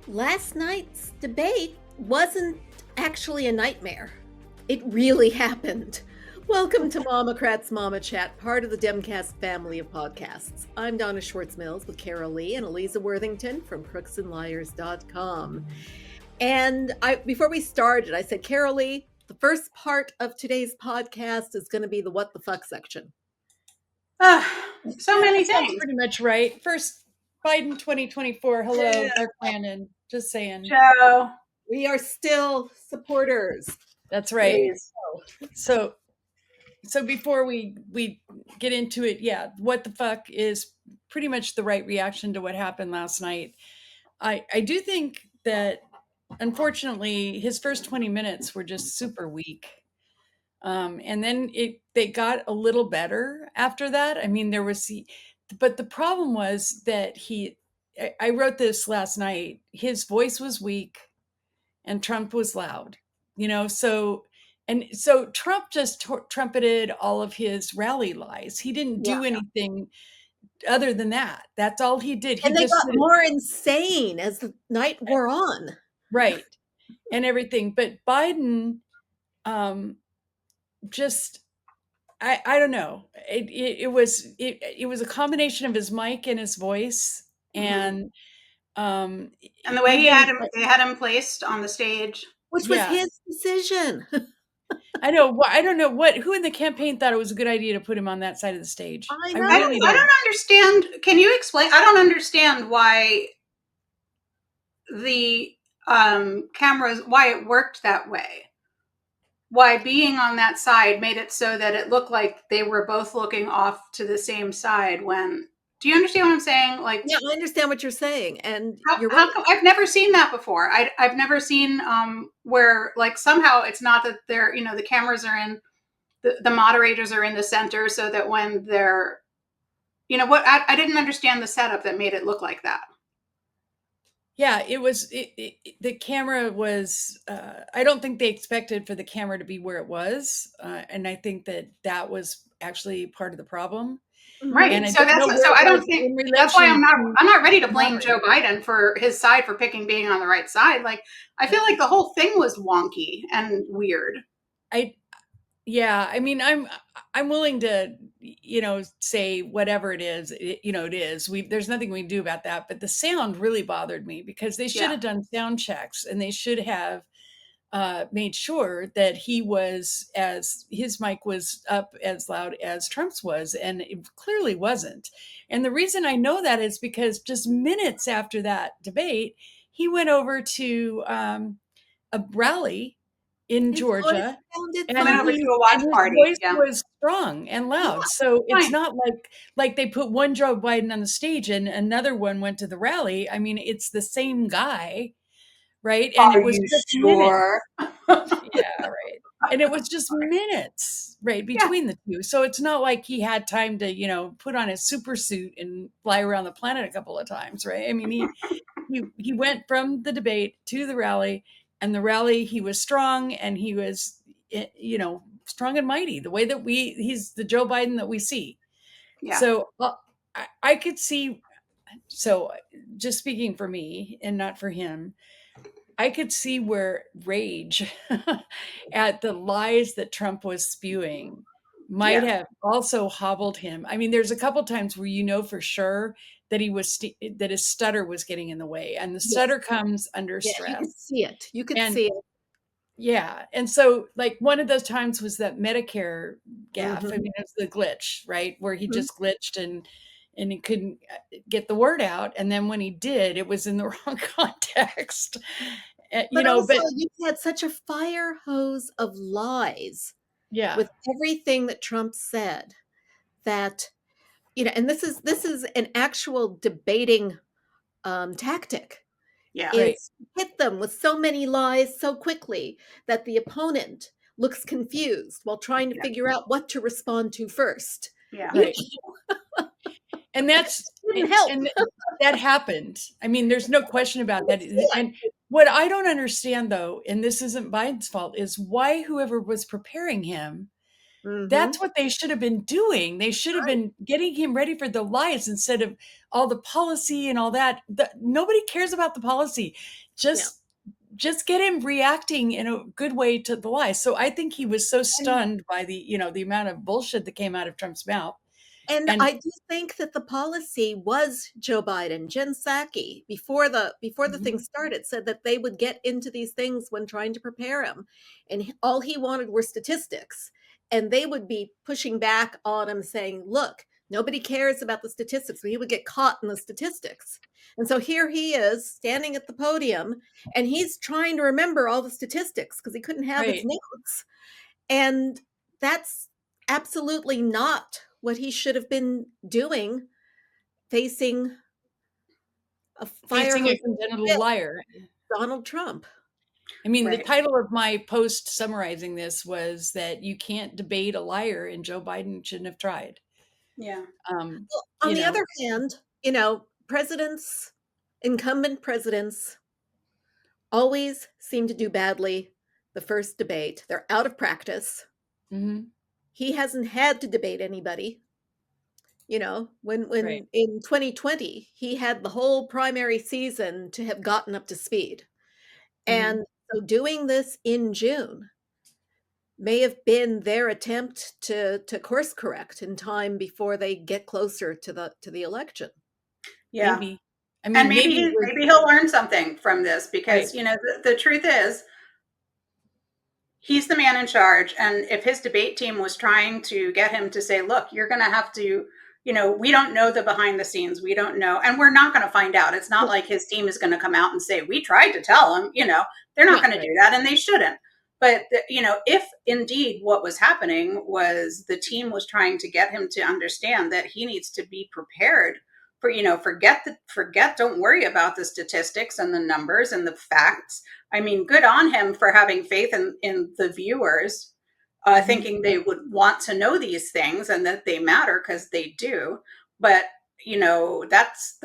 Last night's debate wasn't actually a nightmare. It really happened. Welcome to MOMocrats Mama Chat, part of the Demcast family of podcasts. I'm Donna Schwartz Mills with Karoli and Aliza Worthington from crooksandliars.com. And before we started, I said, Karoli, the first part of today's podcast is going to be the what the fuck section. So many things. Pretty much right. First, Biden 2024. Hello, Mark Brandon. Just saying. Joe. We are still supporters. That's right. So before we get into it, yeah, what the fuck is pretty much the right reaction to what happened last night. I do think that, unfortunately, his first 20 minutes were just super weak. And then they got a little better after that. I mean, but the problem was that I wrote this last night, his voice was weak and Trump was loud, so Trump just trumpeted all of his rally lies. He didn't do anything other than that. That's all he did. And they got more insane as the night wore on. Right. And everything. But Biden, just, I don't know. It was a combination of his mic and his voice, and the way they had him placed on the stage, which was his decision. I know. I don't know who in the campaign thought it was a good idea to put him on that side of the stage. I don't understand. Can you explain? I don't understand why the cameras, why it worked that way. Why being on that side made it so that it looked like they were both looking off to the same side do you understand what I'm saying? Yeah, I understand what you're saying. And you're right. I've never seen that before. I've never seen where somehow it's not that they're, the cameras are in, the moderators are in the center so that when they're, I didn't understand the setup that made it look like that. Yeah, it was, the camera was, I don't think they expected for the camera to be where it was. And I think that was actually part of the problem. Right. And so I don't think that's why I'm not ready to blame Joe Biden for his side for being on the right side. I feel like the whole thing was wonky and weird. I mean, I'm willing to, say whatever it is, it is. There's nothing we can do about that. But the sound really bothered me because they should have done sound checks and they should have made sure that his mic was up as loud as Trump's was, and it clearly wasn't. And the reason I know that is because just minutes after that debate, he went over to a rally in Georgia and went over to a watch party. His voice was strong and loud. So it's not like they put one Joe Biden on the stage and another one went to the rally. I mean, it's the same guy. Right. And it was just sure? Yeah, right. And it was just minutes, right, between the two. So it's not like he had time to, put on his super suit and fly around the planet a couple of times, right? I mean, he went from the debate to the rally, and the rally he was strong and he was, strong and mighty, the way that he's the Joe Biden that we see. Yeah. So I could see. So just speaking for me and not for him, I could see where rage at the lies that Trump was spewing might have also hobbled him. I mean, there's a couple times where for sure that that his stutter was getting in the way, and the stutter comes under stress. You could see it. You could see it. Yeah, and so one of those times was that Medicare gaffe. I mean, it was the glitch, right, where he just glitched and he couldn't get the word out. And then when he did, it was in the wrong context. But you had such a fire hose of lies with everything that Trump said that, and this is an actual debating tactic. Yeah. It's hit them with so many lies so quickly that the opponent looks confused while trying to figure out what to respond to first. Yeah. Right. And and that happened. I mean, there's no question about that. And what I don't understand, though, and this isn't Biden's fault, is why whoever was preparing him That's what they should have been doing. They should have been getting him ready for the lies instead of all the policy and all that. Nobody cares about the policy. Just get him reacting in a good way to the lies. So I think he was so stunned by the amount of bullshit that came out of Trump's mouth. And I do think that the policy was Joe Biden. Jen Psaki, before the thing started, said that they would get into these things when trying to prepare him. And all he wanted were statistics. And they would be pushing back on him saying, look, nobody cares about the statistics. He would get caught in the statistics. And so here he is standing at the podium and he's trying to remember all the statistics because he couldn't have his notes. And that's absolutely not what he should have been doing, facing a congenital liar, Donald Trump. I mean, the title of my post summarizing this was that you can't debate a liar, and Joe Biden shouldn't have tried. Yeah. Well, on the other hand, incumbent presidents always seem to do badly the first debate. They're out of practice. He hasn't had to debate anybody. When in 2020, he had the whole primary season to have gotten up to speed. And so doing this in June may have been their attempt to course correct in time before they get closer to the election. Yeah. Maybe. I mean, maybe he'll learn something from this because, the truth is, he's the man in charge. And if his debate team was trying to get him to say, look, you're going to have to, we don't know the behind the scenes. We don't know. And we're not going to find out. It's not like his team is going to come out and say, we tried to tell him, they're not going to do that. And they shouldn't. But, if indeed what was happening was the team was trying to get him to understand that he needs to be prepared for, don't worry about the statistics and the numbers and the facts. I mean, good on him for having faith in the viewers, thinking they would want to know these things and that they matter because they do. But, that's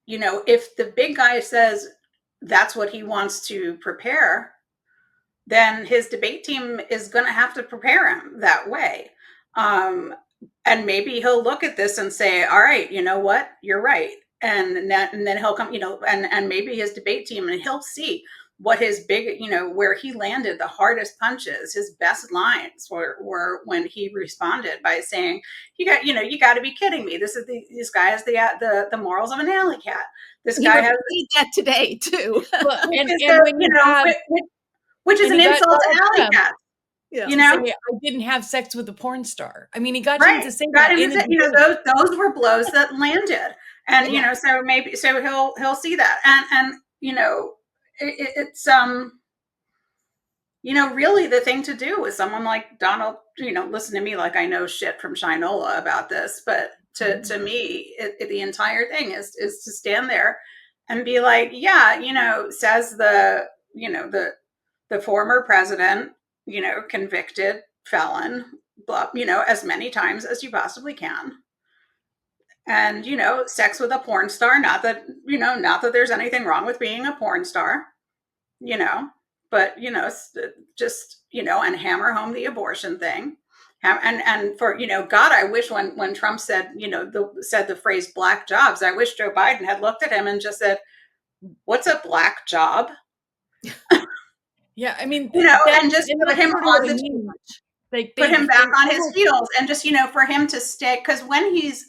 if the big guy says that's what he wants to prepare, then his debate team is going to have to prepare him that way. And maybe he'll look at this and say, all right, you know what, you're right. And then he'll come, and maybe his debate team, and he'll see what his big, where he landed the hardest punches. His best lines were when he responded by saying, you got to be kidding me. This guy has the morals of an alley cat. This guy has that today too. Which is an insult to alley cats. Yeah. I didn't have sex with a porn star. I mean, he got him to say that. Those were blows that landed, and so he'll see that, and it's really the thing to do with someone like Donald. Listen to me like I know shit from Shinola about this, but to me, the entire thing is to stand there and be like, says the former president. Convicted felon, blah, as many times as you possibly can. And, sex with a porn star, not that there's anything wrong with being a porn star, but, just, and hammer home the abortion thing. And for, God, I wish when Trump said, said the phrase black jobs, I wish Joe Biden had looked at him and just said, what's a black job? Yeah, I mean, and just put him on the team, put him back on his heels, and just for him to stay, because when he's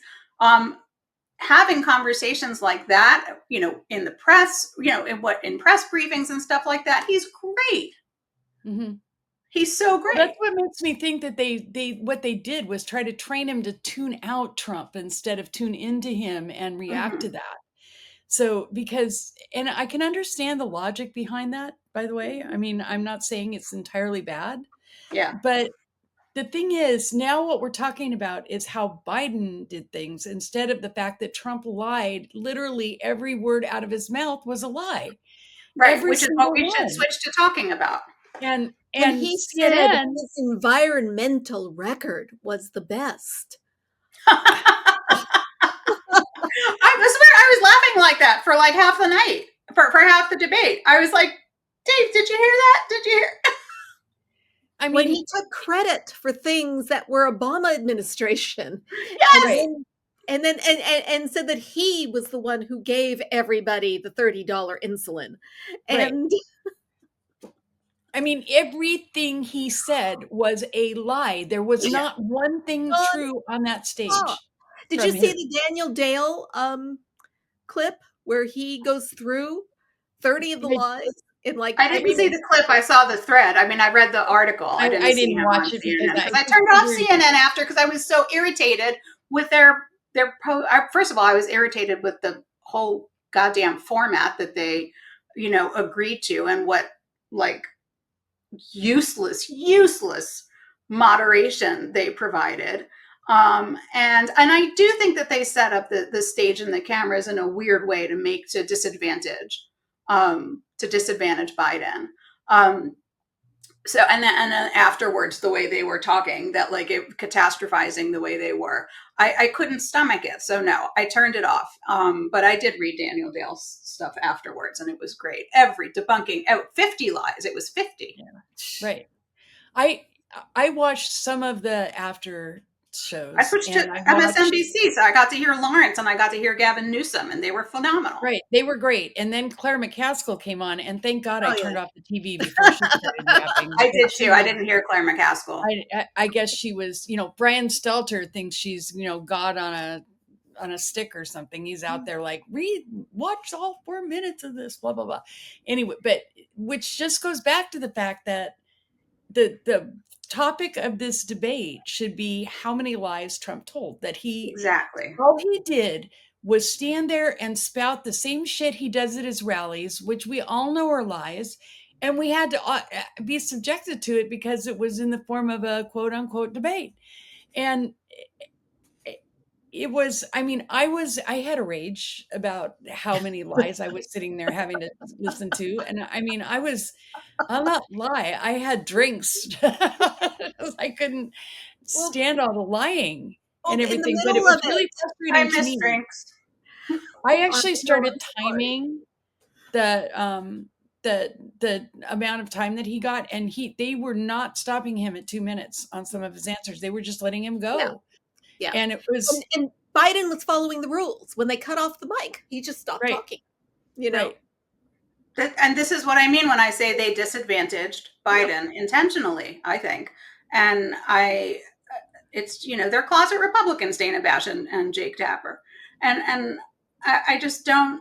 having conversations like that, in the press, in press briefings and stuff like that, he's great. He's so great. That's what makes me think that what they did was try to train him to tune out Trump instead of tune into him and react to that. So and I can understand the logic behind that, by the way. I mean, I'm not saying it's entirely bad. Yeah. But the thing is, now what we're talking about is how Biden did things instead of the fact that Trump lied. Literally every word out of his mouth was a lie. Right, which is what we should switch to talking about. And he said his environmental record was the best. I swear I was laughing like that for like half the night, for half the debate. I was like, Dave, did you hear that? Did you hear? I when mean, he took credit for things that were Obama administration, and Yes. right, and said that he was the one who gave everybody the $30 insulin, right. and I mean, everything he said was a lie. There was Yeah. not one thing true on that Oh, stage did you from see his. the Daniel Dale clip where he goes through 30 of the lies in like I 3 didn't see the minutes? clip. I saw the thread. I mean, I read the article. I I didn't see didn't him watch on it because CNN I because I turned off figured, CNN after because I was so irritated with their first of all, I was irritated with the whole goddamn format that they, agreed to, and what like useless moderation they provided. And I do think that they set up the stage and the cameras in a weird way to disadvantage Biden. So and then afterwards, the way they were talking, that like catastrophizing the way they were, I couldn't stomach it. So no, I turned it off. But I did read Daniel Dale's stuff afterwards, and it was great. Every debunking out 50 lies. It was 50. yeah, right. I watched some of the after shows. I switched to and I watched, MSNBC, so I got to hear Lawrence and I got to hear Gavin Newsom, and they were phenomenal. right. They were great. And then Claire McCaskill came on, and thank God I Oh, turned yeah. off the TV before she started yapping. I did because she too. I was- didn't hear Claire McCaskill. I guess she was, Brian Stelter thinks she's, God on a stick or something. He's out there like, watch all 4 minutes of this, blah, blah, blah. Anyway, but which just goes back to the fact that the topic of this debate should be how many lies Trump told. That Exactly. all he did was stand there and spout the same shit he does at his rallies, which we all know are lies. And we had to be subjected to it because it was in the form of a quote unquote debate. And it was, I had a rage about how many lies I was sitting there having to listen to. And I'll not lie, I had drinks. I couldn't stand all the lying and in the everything, but it middle was of really it, I frustrating to miss me. drinks. I actually started sorry. timing the amount of time that he got, and they were not stopping him at 2 minutes on some of his answers. They were just letting him go. Yeah. And it was And Biden was following the rules. When they cut off the mic, he just stopped Right. talking. You know, right. And this is what I mean when I say they disadvantaged Biden intentionally, I think. And it's, they're closet Republicans, Dana Bash and Jake Tapper. And I just don't.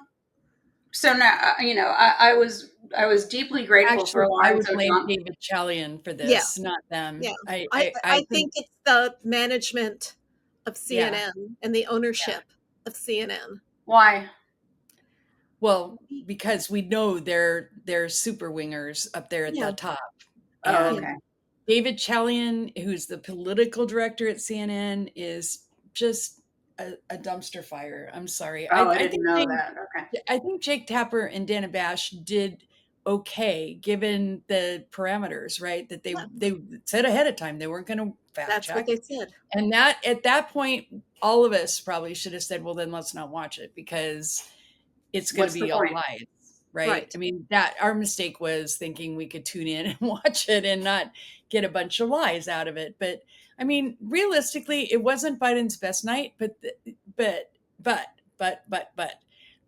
So now, I was deeply grateful for Actually, I Lawrence would blame O'Donnell. David Chalian for Yeah. this, not them. Yeah. I think it's the management of CNN Yeah. and the ownership of CNN. Why? Well, because we know they're super wingers up there at Yeah. the top. Oh, And okay. David Chalian, who's the political director at CNN, is just a dumpster fire. I'm sorry. Oh, I think didn't know Jake, that. Okay. I think Jake Tapper and Dana Bash did okay given the parameters, right? That they said ahead of time they weren't going to fact That's check. what they said. And that at that point, all of us probably should have said, well, then let's not watch it because it's going What's to the be all point? lies. Right? Right. I mean, that our mistake was thinking we could tune in and watch it and not get a bunch of lies out of it. But I mean, realistically, it wasn't Biden's best night, but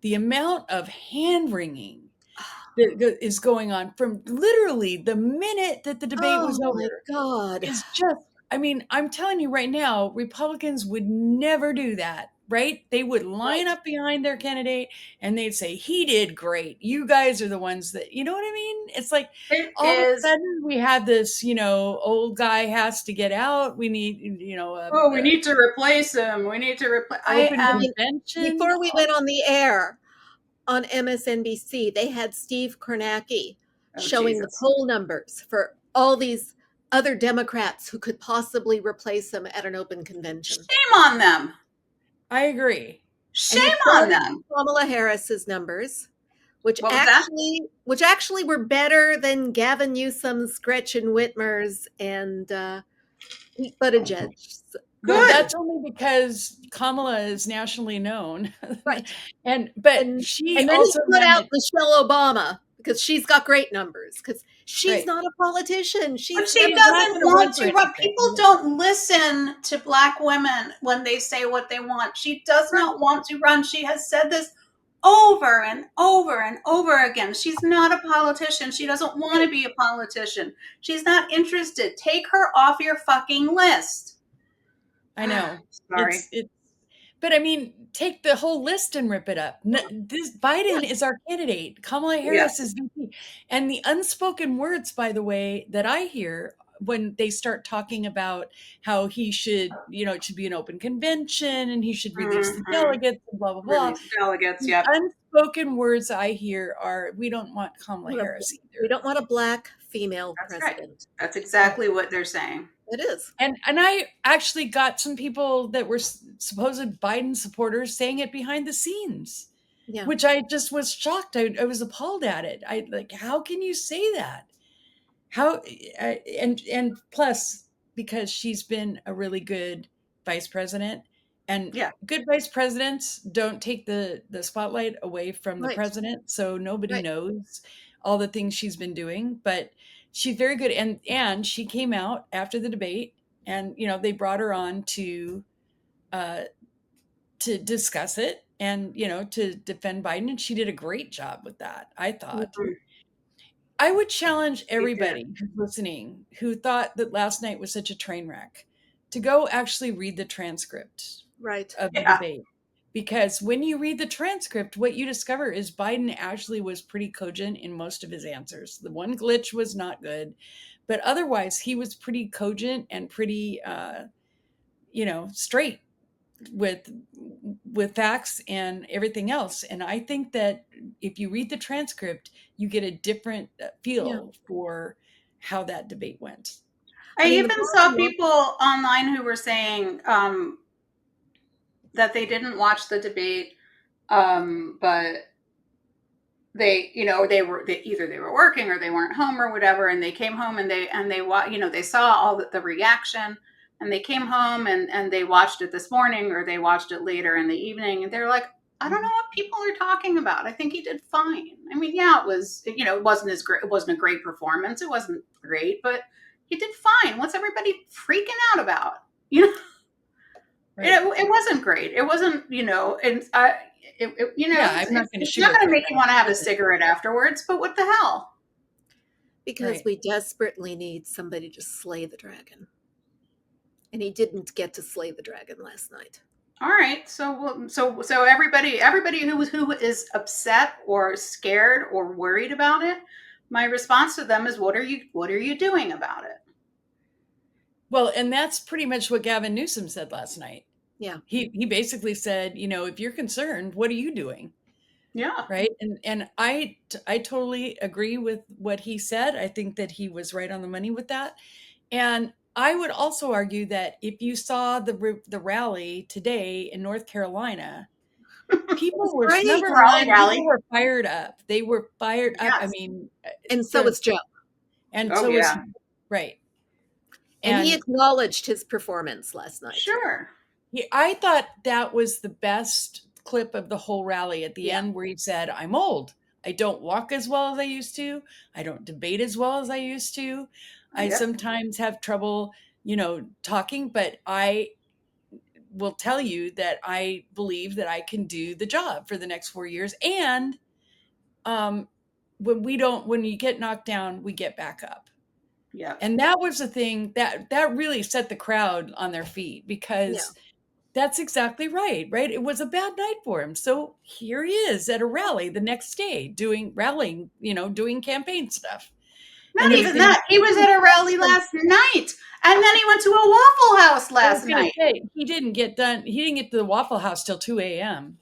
the amount of hand wringing that is going on from literally the minute that the debate was over. Oh my God. It's just, I'm telling you right now, Republicans would never do that, right? They would line up behind their candidate and they'd say, he did great. You guys are the ones that, you know what I mean? It's like all of a sudden we have this, old guy has to get out. We need, we need to replace him. We need to replace. open convention. Before we went on the air on MSNBC, they had Steve Kornacki showing the poll numbers for all these other Democrats who could possibly replace them at an open convention. Shame on them. I agree. Shame on them. Kamala Harris's numbers, which What was actually were better than Gavin Newsom's, Gretchen Whitmer's, and Pete Buttigieg's. Well, that's only because Kamala is nationally known, Right? and then she he also put out Michelle Obama because she's got great numbers, because she's Right. not a politician. But She's she not doesn't gonna want run for to. But anything. people don't listen to Black women when they say what they want. She does not want to run. She has said this over and over and over again. She's not a politician. She doesn't want to be a politician. She's not interested. Take her off your fucking list. I know. Sorry. But I mean, take the whole list and rip it up. This Biden is our candidate. Kamala Harris is VP. And the unspoken words, by the way, that I hear when they start talking about how he should, it should be an open convention and he should release the delegates and blah, blah, blah. Release delegates, The unspoken words I hear are, we don't want Kamala Harris either. We don't want a Black female That's president. Right. That's exactly what they're saying. It is. And I actually got some people that were supposed Biden supporters saying it behind the scenes, which I just was shocked. I was appalled at it. How can you say that? How, and plus, because she's been a really good vice president, and good vice presidents don't take the spotlight away from the president. So nobody knows all the things she's been doing, but she's very good. And she came out after the debate and, they brought her on to discuss it and, to defend Biden. And she did a great job with that, I thought. Mm-hmm. I would challenge everybody who's listening who thought that last night was such a train wreck to go actually read the transcript of the debate. Because when you read the transcript, what you discover is Biden actually was pretty cogent in most of his answers. The one glitch was not good, but otherwise he was pretty cogent and pretty, straight with facts and everything else. And I think that if you read the transcript, you get a different feel for how that debate went. I even saw people online who were saying that they didn't watch the debate, but they either they were working or they weren't home or whatever, and they came home and they saw all the reaction, and they came home and they watched it this morning or they watched it later in the evening, and they're like, I don't know what people are talking about. I think he did fine. I mean, it was, it wasn't it wasn't a great performance. It wasn't great, but he did fine. What's everybody freaking out about? Right. It wasn't great. It wasn't, and it's not going to make you want to have a cigarette afterwards, but what the hell? Because we desperately need somebody to slay the dragon. And he didn't get to slay the dragon last night. All right. So everybody who is upset or scared or worried about it, my response to them is, what are you doing about it? Well, and that's pretty much what Gavin Newsom said last night. Yeah. He basically said, if you're concerned, what are you doing? Yeah. Right. And I totally agree with what he said. I think that he was right on the money with that. And I would also argue that if you saw the rally today in North Carolina, people were people were fired up. They were fired up. I mean, and so was Joe. And so was right. And he acknowledged his performance last night. Sure. I thought that was the best clip of the whole rally at the end, where he said, I'm old. I don't walk as well as I used to. I don't debate as well as I used to. I sometimes have trouble, talking, but I will tell you that I believe that I can do the job for the next 4 years. And when you get knocked down, we get back up. Yeah. And that was the thing that really set the crowd on their feet, because that's exactly right? It was a bad night for him. So here he is at a rally the next day doing campaign stuff. Not even that. He was at a rally last night, and then he went to a Waffle House last night. He didn't get done. He didn't get to the Waffle House till 2 a.m.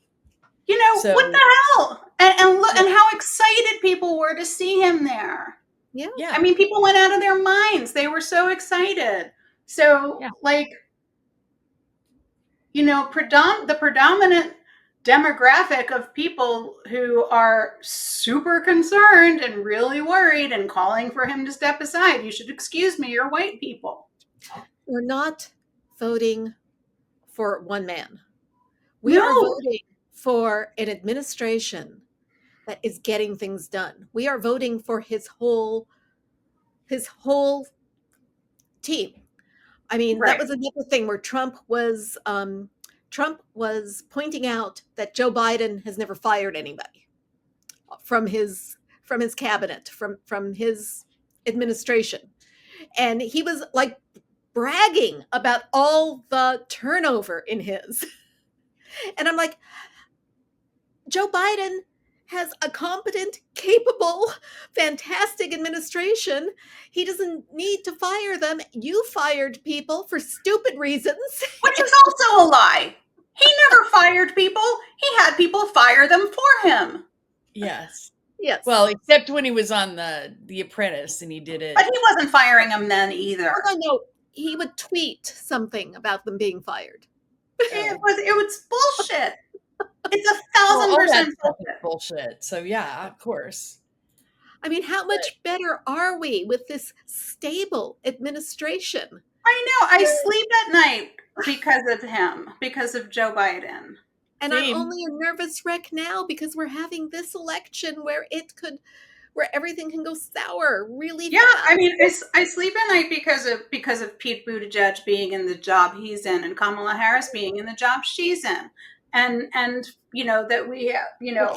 What the hell? And look, and how excited people were to see him there. Yeah. I mean, people went out of their minds. They were so excited. So, the predominant demographic of people who are super concerned and really worried and calling for him to step aside. You should excuse me, you're white people. We're not voting for one man. We are voting for an administration that is getting things done. We are voting for his whole team. I mean, that Right. was another thing where Trump was pointing out that Joe Biden has never fired anybody from his cabinet, from his administration. And he was like bragging about all the turnover in his. And I'm like, Joe Biden has a competent, capable, fantastic administration. He doesn't need to fire them. You fired people for stupid reasons. Which is also a lie. He never fired people. He had people fire them for him. Yes. Yes. Well, except when he was on the Apprentice and he did it. But he wasn't firing them then either. No, he would tweet something about them being fired. It was bullshit. It's 1,000% bullshit. So yeah, of course. I mean, how much better are we with this stable administration? I know. I sleep at night because of him, because of Joe Biden. And I'm only a nervous wreck now because we're having this election where everything can go sour really fast. I mean, I sleep at night because of Pete Buttigieg being in the job he's in and Kamala Harris being in the job she's in. And that we have,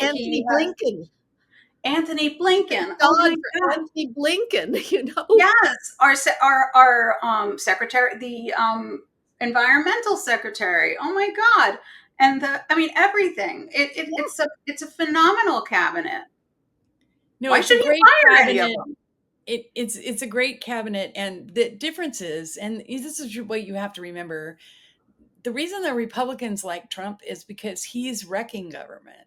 Anthony Blinken. Anthony Blinken. Anthony Blinken, Yes, our secretary, the environmental secretary. Oh my God. And everything. It's a phenomenal cabinet. No, why should you fire any of them? It's a great cabinet, and the difference is, and this is what you have to remember. The reason that Republicans like Trump is because he's wrecking government.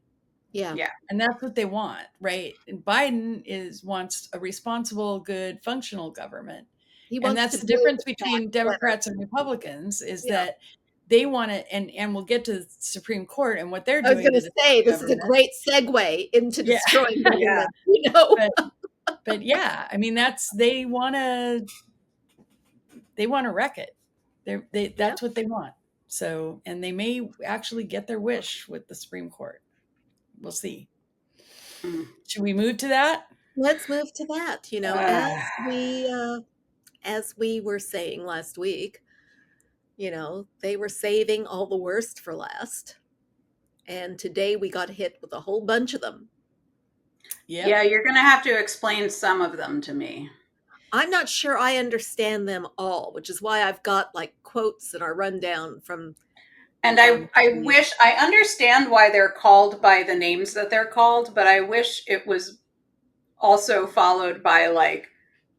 Yeah. And that's what they want, right? And Biden wants a responsible, good, functional government. And that's the difference between Democrats and Republicans is that they want to, and we'll get to the Supreme Court and what they're doing. I was going to say, this is a great segue into destroying government, But yeah, I mean, they want to wreck it. That's what they want. So, and they may actually get their wish with the Supreme Court. We'll see. Should we move to that? Let's move to that. As we were saying last week, they were saving all the worst for last. And today we got hit with a whole bunch of them. Yeah, you're going to have to explain some of them to me. I'm not sure I understand them all, which is why I've got like quotes in our rundown from. And I wish I understand why they're called by the names that they're called, but I wish it was also followed by like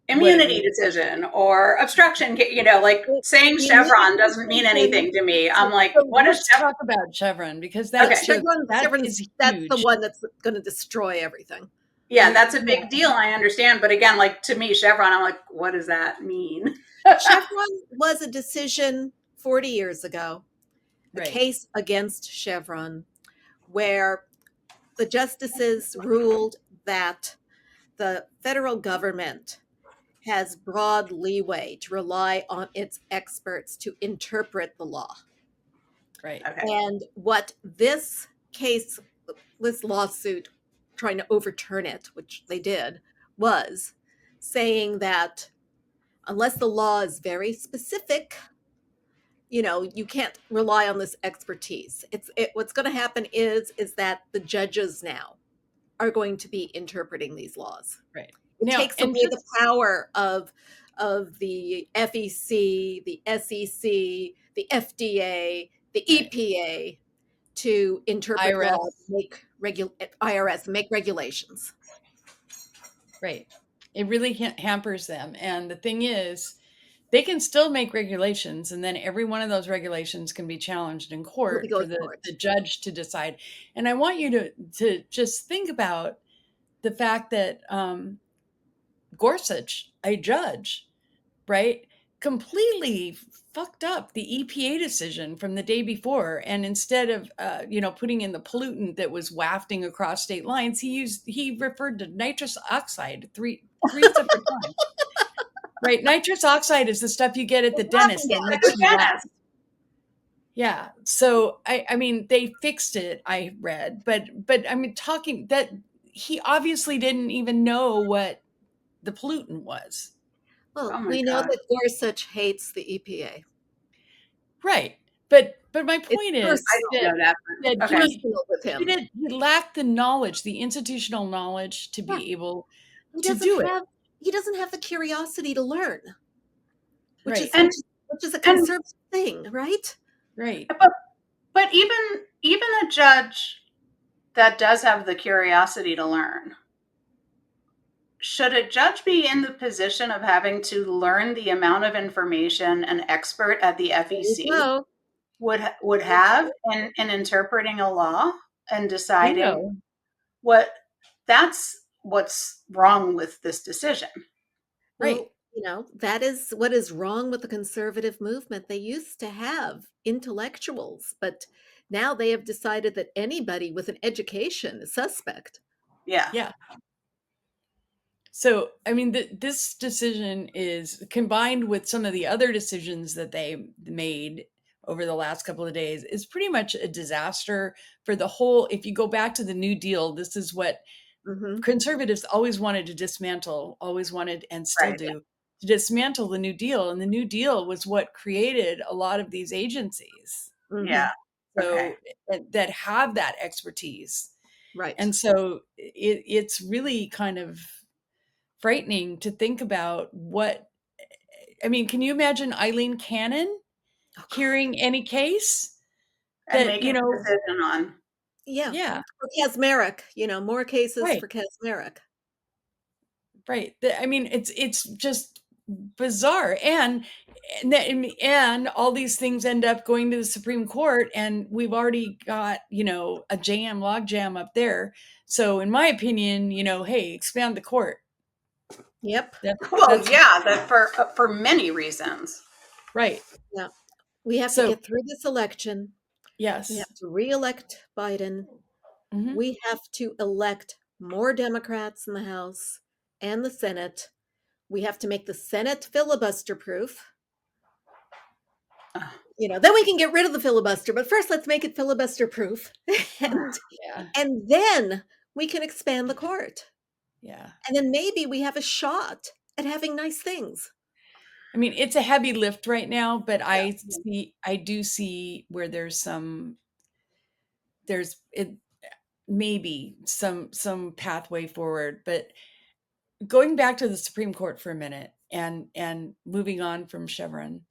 immunity decision or obstruction. Saying Chevron doesn't mean anything to me. I'm like, what is Chevron? Talk about Chevron because that's the one that's going to destroy everything. Yeah, that's a big deal. I understand. But again, like to me, Chevron, I'm like, what does that mean? Chevron was a decision 40 years ago, a case against Chevron, where the justices ruled that the federal government has broad leeway to rely on its experts to interpret the law. Right. Okay. And what this lawsuit trying to overturn it, which they did, was saying that unless the law is very specific, you can't rely on this expertise. What's going to happen is that the judges now are going to be interpreting these laws. Right. It takes away the power of the FEC, the SEC, the FDA, the EPA to interpret laws, make regulations. Right. It really hampers them. And the thing is, they can still make regulations, and then every one of those regulations can be challenged in court for the judge to decide. And I want you to just think about the fact that Gorsuch, a judge, right, completely fucked up the EPA decision from the day before. And instead of, putting in the pollutant that was wafting across state lines, he referred to nitrous oxide three separate times. Right. Nitrous oxide is the stuff you get at the dentist. Yeah. So, I mean, they fixed it, I read, but I mean, talking that he obviously didn't even know what the pollutant was. Well, Oh my we know God. that Gorsuch hates the EPA. Right. But my It's point is I don't that know that. that Okay. personal with him. he lacked the knowledge, the institutional knowledge to Yeah. be able He to doesn't do it. have he doesn't have the curiosity to learn, which Right. is And which is a and conservative thing, right? Right. but even a judge that does have the curiosity to learn, should a judge be in the position of having to learn the amount of information an expert at the FEC No. would have in interpreting a law and deciding Bingo. that's what's wrong with this decision? Right. Well, that is what is wrong with the conservative movement. They used to have intellectuals, but now they have decided that anybody with an education is suspect. Yeah. Yeah. So, I mean, this decision is combined with some of the other decisions that they made over the last couple of days is pretty much a disaster for the whole. If you go back to the New Deal, this is what Mm-hmm. conservatives always wanted to dismantle, always wanted and still Right. do, to dismantle the New Deal. And the New Deal was what created a lot of these agencies. Mm-hmm. Yeah. So Okay. that have that expertise. Right. And so it's really kind of frightening to think about what, I mean, can you imagine Eileen Cannon Oh, hearing any case And that, making a decision on. yeah. yeah, For Kasmeric, more cases right, for Kasmeric. right. I mean, it's just bizarre. And all these things end up going to the Supreme Court, and we've already got, a log jam up there. So in my opinion, hey, expand the court. Yep. Well, yeah, that for many reasons. Right. Yeah. We have to So, get through this election. yes. We have to re-elect Biden. Mhm. We have to elect more Democrats in the House and the Senate. We have to make the Senate filibuster proof. Then we can get rid of the filibuster, but first let's make it filibuster proof. and, Yeah. and then we can expand the court. Yeah. And then maybe we have a shot at having nice things. I mean, it's a heavy lift right now, but I do see where maybe some pathway forward. But going back to the Supreme Court for a minute and moving on from Chevron,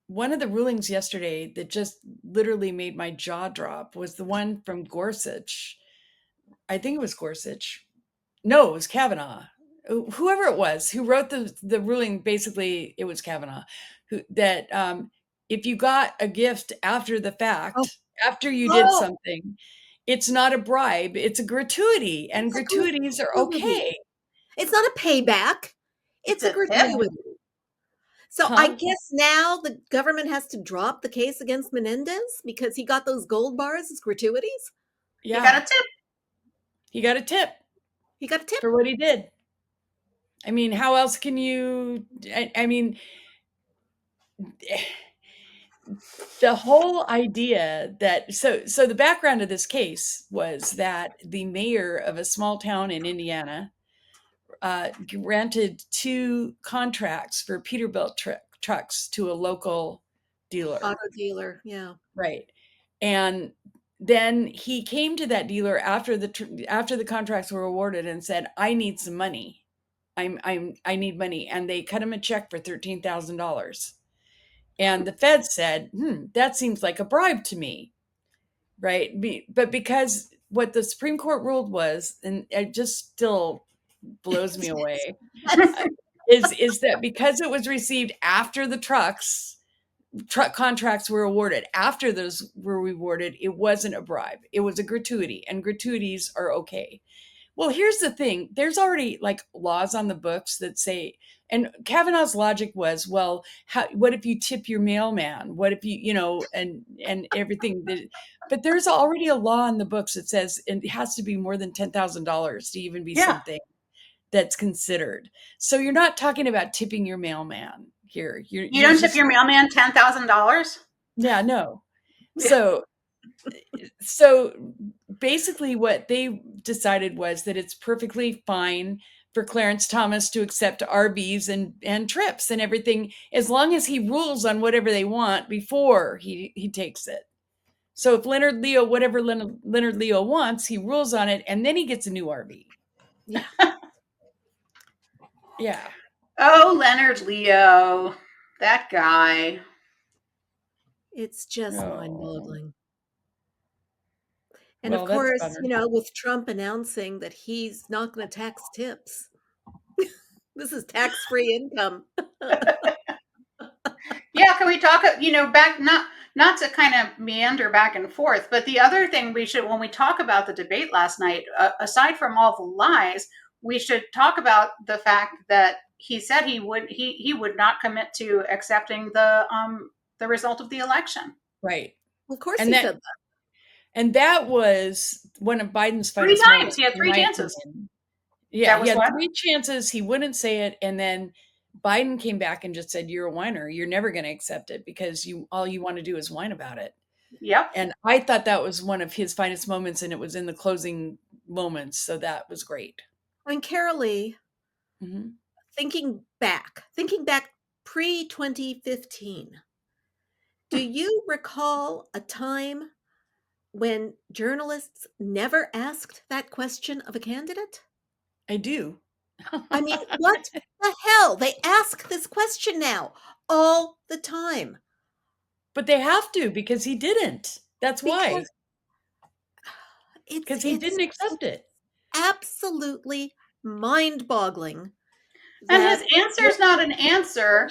one of the rulings yesterday that just literally made my jaw drop was the one from Gorsuch. I think it was Gorsuch. No, it was Kavanaugh. Whoever it was who wrote the ruling, basically it was Kavanaugh, that if you got a gift after the fact, after you did something, it's not a bribe, it's a gratuity, and gratuities are okay. It's not a payback. It's a gratuity. So I guess now the government has to drop the case against Menendez because he got those gold bars as gratuities. Yeah. He got a tip. He got a tip For what he did. I mean, how else can you? I mean, the whole idea that so the background of this case was that the mayor of a small town in Indiana granted 2 contracts for Peterbilt trucks to a local dealer. Auto dealer, yeah. Right. And then he came to that dealer after the contracts were awarded and said, "I need some money. I need money." And they cut him a check for $13,000. And the Fed said, that seems like a bribe to me. Right. But because what the Supreme Court ruled was, and it just still blows me away, is that because it was received after the truck contracts were awarded, after those were rewarded, it wasn't a bribe. It was a gratuity, and gratuities are okay. Well, here's the thing. There's already laws on the books that say, and Kavanaugh's logic was, well, what if you tip your mailman? What if you, and everything. But there's already a law in the books that says it has to be more than $10,000 to even be something that's considered. So you're not talking about tipping your mailman here. You don't tip your mailman $10,000? Yeah, no. So basically what they decided was that it's perfectly fine for Clarence Thomas to accept RVs and trips and everything, as long as he rules on whatever they want before he takes it. So if whatever Leonard Leo wants, he rules on it, and then he gets a new RV. Yeah. Yeah. Oh, Leonard Leo, that guy. It's just mind-boggling. And Well, of that's course, better. with Trump announcing that he's not going to tax tips. This is tax-free income. Yeah, can we talk, back, not to kind of meander back and forth, but the other thing we should, when we talk about the debate last night, aside from all the lies, we should talk about the fact that he said he would not commit to accepting the result of the election. Right. Of course he said that. And that was one of Biden's Three finest times. moments. He had 3 chances. Yeah, he had 3 chances. He wouldn't say it. And then Biden came back and just said, "You're a whiner. You're never going to accept it because all you want to do is whine about it." Yep. And I thought that was one of his finest moments, and it was in the closing moments. So that was great. And Karoli, thinking back pre-2015, do you recall a time when journalists never asked that question of a candidate? I do. I mean, what the hell? They ask this question now all the time. But they have to, because he didn't. That's why. Because he didn't accept it. Absolutely mind-boggling. And his answer is not an answer,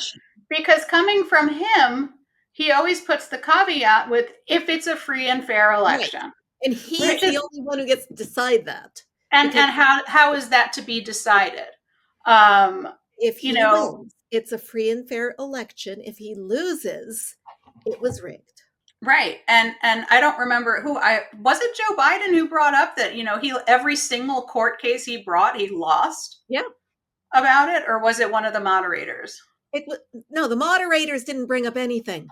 because coming from him, he always puts the caveat with, if it's a free and fair election. Right. And he's the only one who gets to decide that. And how is that to be decided? If he wins, it's a free and fair election. If he loses, it was rigged. Right. And I don't remember was it Joe Biden who brought up that, every single court case he brought, he lost? Yeah. About it, or was it one of the moderators? No, the moderators didn't bring up anything.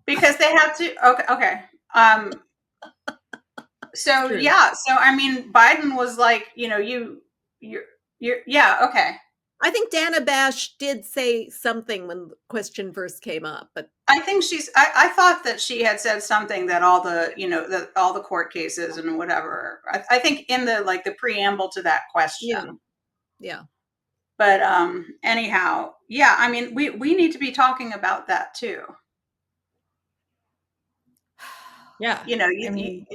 Because they have to. Okay. So True. yeah. So I mean, Biden was like, you're yeah. Okay. I think Dana Bash did say something when the question first came up, but I think I thought that she had said something that all the, all the court cases and whatever. I think in the preamble to that question. Yeah. But anyhow, yeah. I mean, we need to be talking about that too. Yeah. You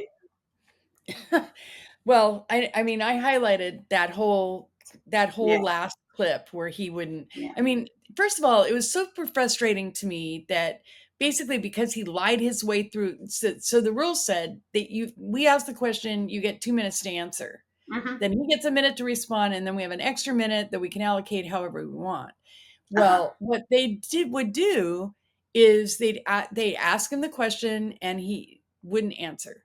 well, I mean, I highlighted that whole last clip where he wouldn't. Yeah. I mean, first of all, it was super frustrating to me that basically, because he lied his way through. So the rule said that we ask the question, you get 2 minutes to answer. Mm-hmm. Then he gets a minute to respond, and then we have an extra minute that we can allocate however we want. Well, what they would do is they ask him the question, and he wouldn't answer.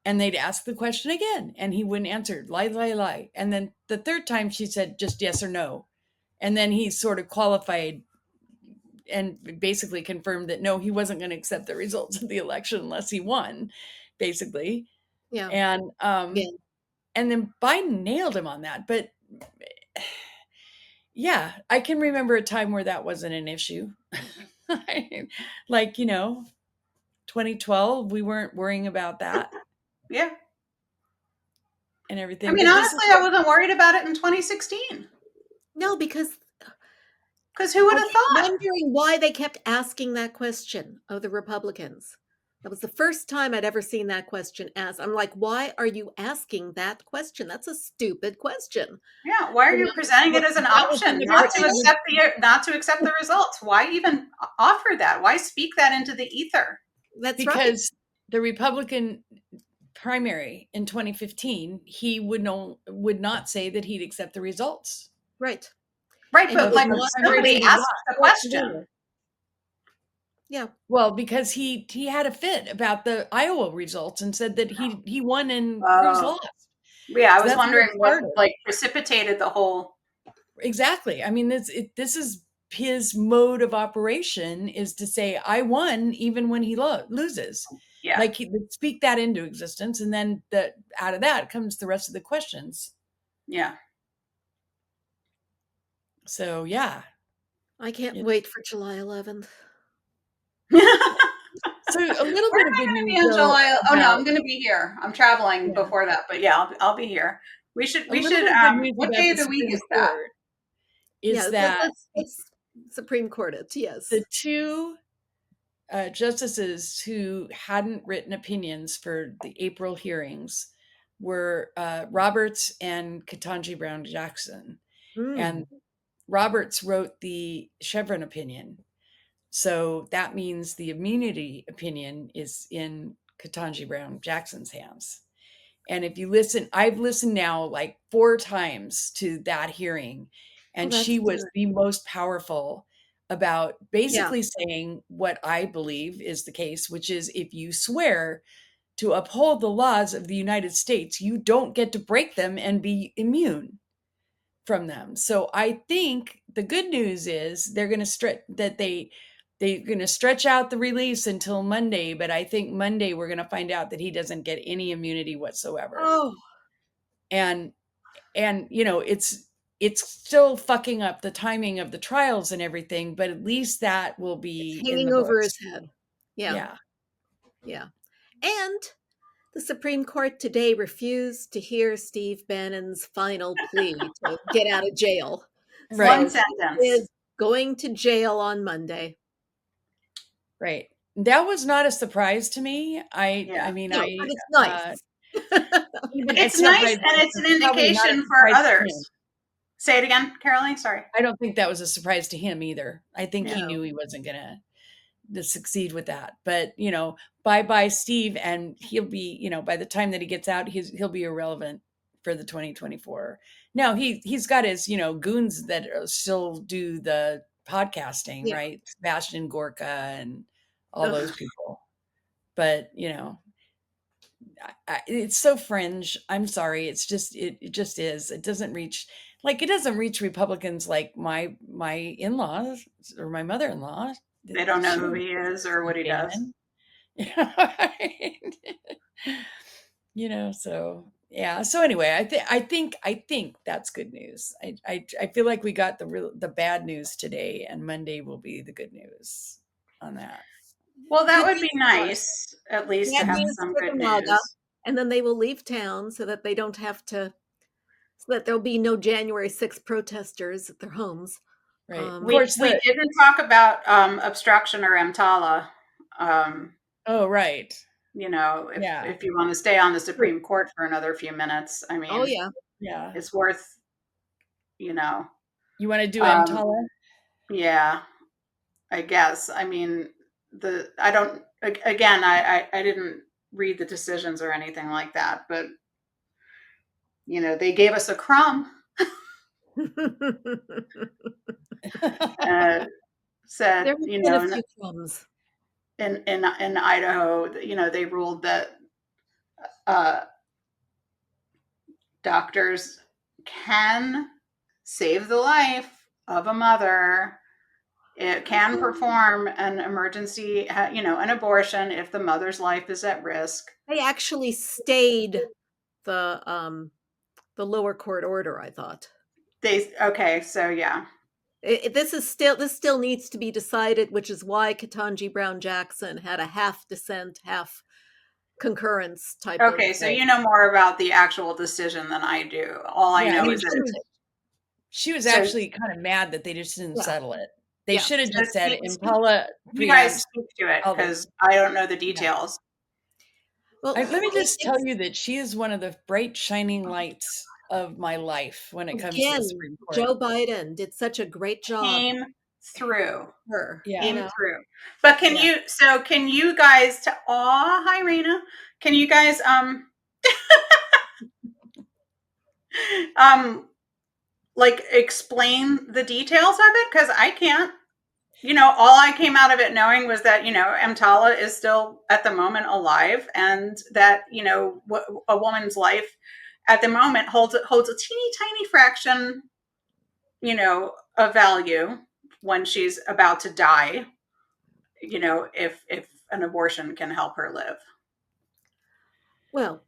And they'd ask the question again, and he wouldn't answer. Lie. And then the third time she said just yes or no. And then he sort of qualified and basically confirmed that no, he wasn't going to accept the results of the election unless he won, basically. Yeah. And and then Biden nailed him on that. But yeah, I can remember a time where that wasn't an issue. Like, 2012, we weren't worrying about that. Yeah. And everything. I mean, honestly, I wasn't worried about it in 2016. No, because who would have thought? Wondering why they kept asking that question of the Republicans. That was the first time I'd ever seen that question asked. I'm like, why are you asking that question? That's a stupid question. Yeah, why are you presenting it as an option not to accept the results? Why even offer that? Why speak that into the ether? That's because the Republican primary in 2015, he would not say that he'd accept the results. Right. Right, but somebody asked the question. Yeah. Well, because he had a fit about the Iowa results and said that he won and Cruz lost. Yeah, I was wondering what precipitated the whole. Exactly. I mean, this is his mode of operation, is to say I won even when he loses. Yeah. Like speak that into existence, and then out of that comes the rest of the questions. Yeah. So yeah, I can't wait for July 11th. So a little Where bit am of I good going to be news. on July? Oh no, about- I'm going to be here. I'm traveling Yeah. before that, but yeah, I'll be here. We should. A little bit of good news What about day the of the week Supreme is that? Court is Yeah, that let's Supreme Court it. Yes. the two justices who hadn't written opinions for the April hearings were Roberts and Ketanji Brown Jackson. And Roberts wrote the Chevron opinion. So that means the immunity opinion is in Ketanji Brown Jackson's hands. And if you listen, I've listened now like 4 times to that hearing, and she was the most powerful about basically saying what I believe is the case, which is if you swear to uphold the laws of the United States, you don't get to break them and be immune from them. So I think the good news is they're going to they're going to stretch out the release until Monday, but I think Monday we're going to find out that he doesn't get any immunity whatsoever. Oh. And it's still fucking up the timing of the trials and everything, but at least that will be hanging over his head. Yeah. And the Supreme Court today refused to hear Steve Bannon's final plea to get out of jail. Right. One sentence. He is going to jail on Monday. Right. That was not a surprise to me. I mean, but it's nice. It's nice, and it's an indication for others. Say it again, Karoli. Sorry. I don't think that was a surprise to him either. I think he knew he wasn't going to succeed with that. But, bye-bye, Steve. And he'll be, by the time that he gets out, he'll be irrelevant for the 2024. Now, he's got his, goons that still do the podcasting, right? Sebastian Gorka and all those people. But, it's so fringe. I'm sorry. It's just, it just is. It doesn't reach Republicans like my in-laws or my mother-in-law. They don't know who he is or what he does. So yeah. So anyway, I think that's good news. I feel like we got the bad news today, and Monday will be the good news on that. Well, that would be nice, at least to have some good news. And then they will leave town so that they don't have to, so that there'll be no January 6th protesters at their homes. Right. We didn't talk about obstruction or EMTALA. Oh, right. If you want to stay on the Supreme Court for another few minutes, I mean, yeah, it's worth, You want to do EMTALA? Yeah, I guess. I mean, I didn't read the decisions or anything like that, but they gave us a crumb. Said, there have been a few crumbs. In Idaho, they ruled that doctors can save the life of a mother. It can perform an emergency, an abortion if the mother's life is at risk. They actually stayed the lower court order, I thought. So yeah. This still needs to be decided, which is why Ketanji Brown Jackson had a half dissent, half concurrence type of so you know more about the actual decision than I do. All I know is that she was actually kind of mad that they just didn't settle it. They should have just said EMTALA. You guys speak to it, because I don't know the details. Well, let me just tell you that she is one of the bright shining lights of my life when it comes to the Supreme Court. Joe Biden did such a great job. Came through. Came through. But can you guys hi Raina. Can you guys like explain the details of it? Because I can't. All I came out of it knowing was that, EMTALA is still at the moment alive, and that, a woman's life at the moment holds a teeny tiny fraction, of value when she's about to die. If an abortion can help her live. Well,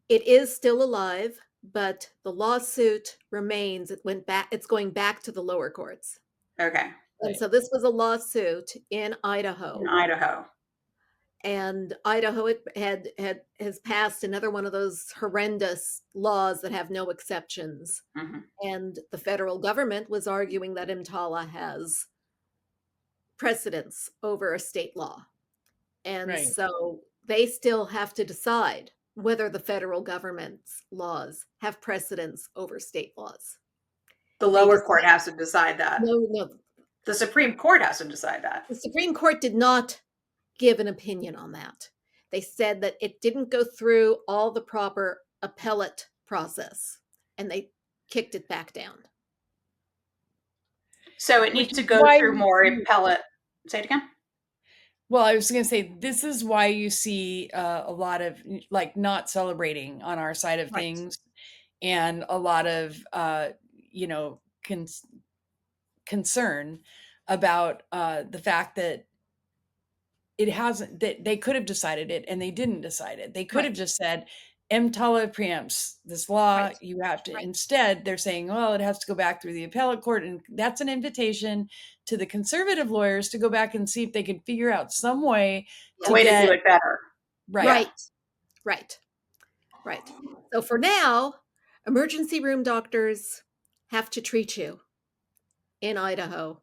it is still alive, but the lawsuit remains. It's going back to the lower courts. Okay. And so this was a lawsuit in Idaho. In Idaho. And Idaho has passed another one of those horrendous laws that have no exceptions. Mm-hmm. And the federal government was arguing that EMTALA has precedence over a state law. And so they still have to decide whether the federal government's laws have precedence over state laws. The lower court has to decide that. No. The Supreme Court has to decide that. The Supreme Court did not give an opinion on that. They said that it didn't go through all the proper appellate process, and they kicked it back down. So it needs to go through more appellate. Say it again. Well, I was going to say, this is why you see a lot of like not celebrating on our side of things, and a lot of, concern about the fact that it hasn't, that they could have decided it and they didn't decide it. They could have just said, EMTALA preempts this law. You have to, instead they're saying, well, it has to go back through the appellate court. And that's an invitation to the conservative lawyers to go back and see if they can figure out some way to do it better. Right. So for now, emergency room doctors have to treat you in Idaho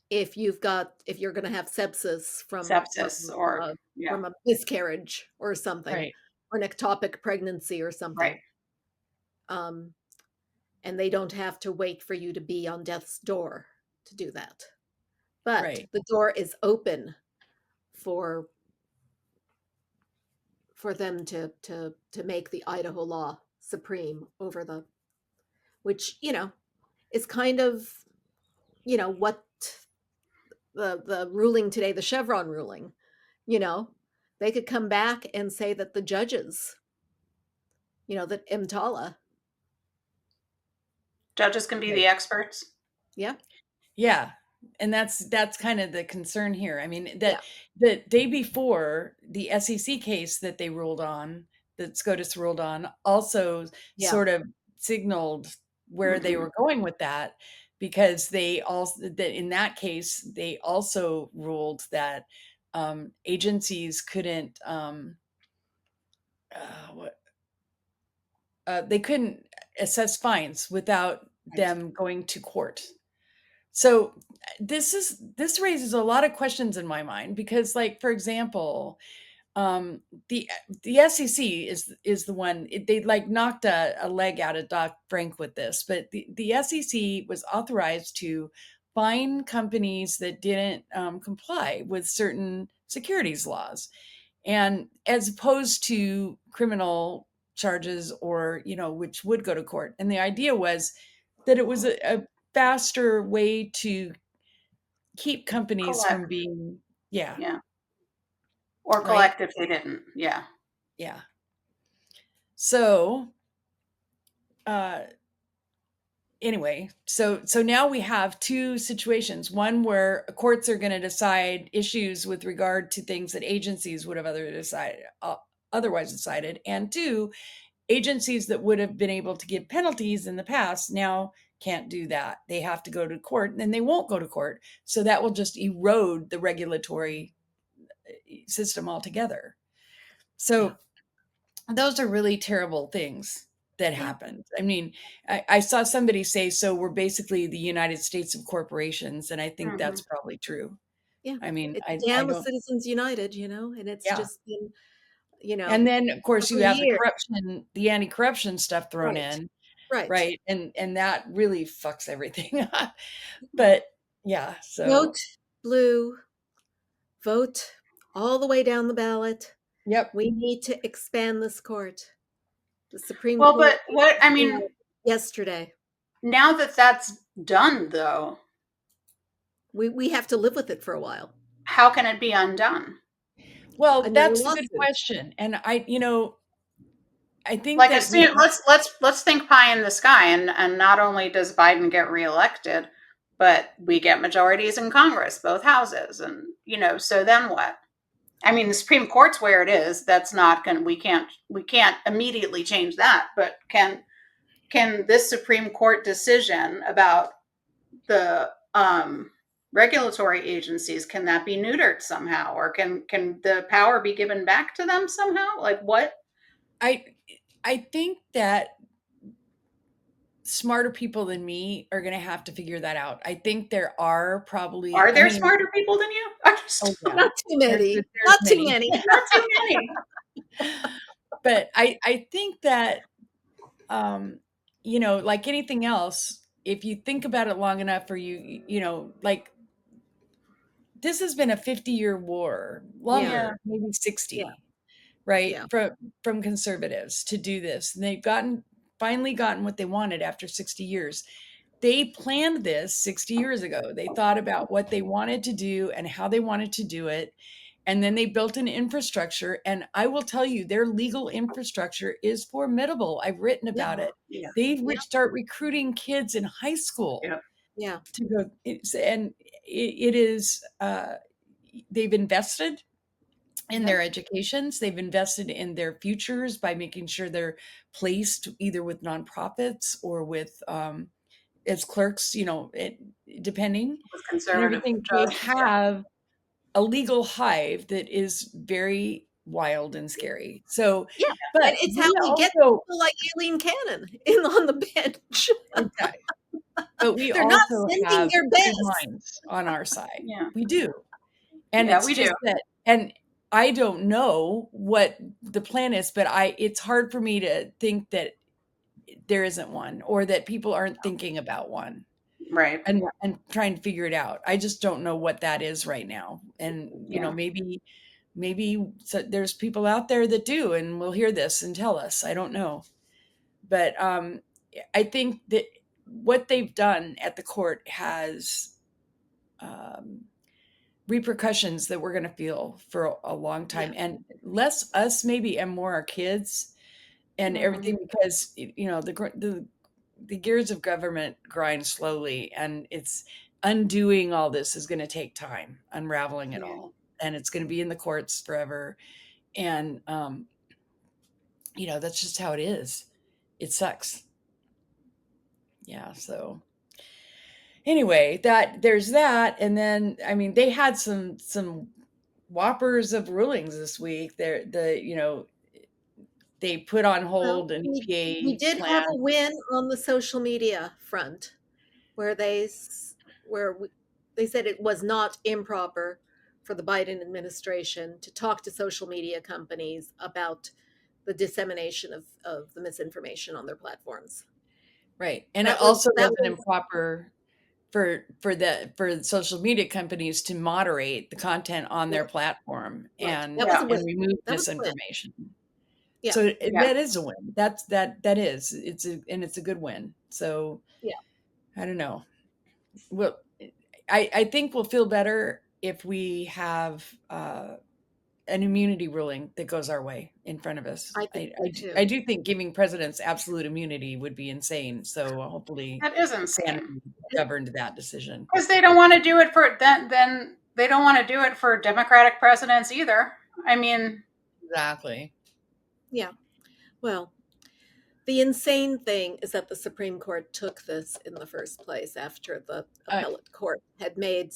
if you're going to have sepsis from a miscarriage or something, or an ectopic pregnancy or something. And they don't have to wait for you to be on death's door to do that. But the door is open for them to make the Idaho law supreme over which, is kind of, what the ruling today, the Chevron ruling, they could come back and say that the judges, that EMTALA. Judges can be the experts. Yeah. Yeah. And that's kind of the concern here. I mean, the day before the SEC case that they ruled on, that SCOTUS ruled on, also sort of signaled where they were going with that, because they also, that in that case, they also ruled that agencies couldn't, they couldn't assess fines without them going to court. So this raises a lot of questions in my mind, because, like, for example, the SEC is the one, they like knocked a leg out of Dodd-Frank with this, but the SEC was authorized to fine companies that didn't comply with certain securities laws, and as opposed to criminal charges, or which would go to court. And the idea was that it was a faster way to keep companies from being or collect if they didn't. So anyway, so now we have two situations: one where courts are going to decide issues with regard to things that agencies would have otherwise decided, and two, agencies that would have been able to give penalties in the past now can't do that. They have to go to court, and then they won't go to court. So that will just erode the regulatory system altogether. So those are really terrible things that happened. I mean, I saw somebody say, so we're basically the United States of corporations. And I think that's probably true. Yeah. I mean, with Citizens United, and it's just been, and then of course you have the anti-corruption stuff thrown in. Right. And that really fucks everything up. But so vote blue, vote all the way down the ballot. Yep. We need to expand this court. The Supreme Court. Well, but yesterday. Now that that's done, though, we have to live with it for a while. How can it be undone? Well, that's a good question. And I think, like, let's think pie in the sky, and not only does Biden get reelected, but we get majorities in Congress, both houses, and so then what? I mean, the Supreme Court's where it is. That's not going. We can't immediately change that. But can this Supreme Court decision about the regulatory agencies, can that be neutered somehow, or can the power be given back to them somehow? Like what? I think that smarter people than me are going to have to figure that out. I think there are probably. Are there smarter people than you? Not too many. Not too many. Not too many. But I think that, like anything else, if you think about it long enough, or like this has been a 50-year war, longer, maybe 60, right? Yeah. From conservatives to do this. And they've finally gotten what they wanted after 60 years. They planned this 60 years ago. They thought about what they wanted to do and how they wanted to do it. And then they built an infrastructure. And I will tell you, their legal infrastructure is formidable. I've written about it. Yeah. They start recruiting kids in high school. Yeah. To go, and it is, they've invested in their educations. They've invested in their futures by making sure they're placed either with nonprofits or with, as clerks, depending on everything. They have a legal hive that is very wild and scary. So, but and it's how we get people like Aileen Cannon on the bench. Okay. But they're not sending their best minds on our side. Yeah, we do. And we do. And I don't know what the plan is, but it's hard for me to think that there isn't one, or that people aren't thinking about one. Right. And trying to figure it out. I just don't know what that is right now. And, maybe so there's people out there that do, and will hear this and tell us. I don't know. But I think that what they've done at the court has repercussions that we're going to feel for a long time, and less us maybe, and more our kids and everything, because the gears of government grind slowly, and it's undoing all this is going to take time, unraveling it all, and it's going to be in the courts forever. And that's just how it is. It sucks. Yeah. So anyway, there's that. And then, I mean, they had some whoppers of rulings this week. They put on hold an EPA. We did have a win on the social media front, where they said it was not improper for the Biden administration to talk to social media companies about the dissemination of the misinformation on their platforms. Right. And it also wasn't improper for social media companies to moderate the content on their platform and remove misinformation. Yeah. So that is a win. That is. It's a good win. So I don't know. Well, I think we'll feel better if we have an immunity ruling that goes our way in front of us. I do think giving presidents absolute immunity would be insane. So hopefully that is insane. Governed that decision, because they don't want to do it for then they don't want to do it for Democratic presidents either. I mean, exactly. Yeah. Well, the insane thing is that the Supreme Court took this in the first place after the appellate court had made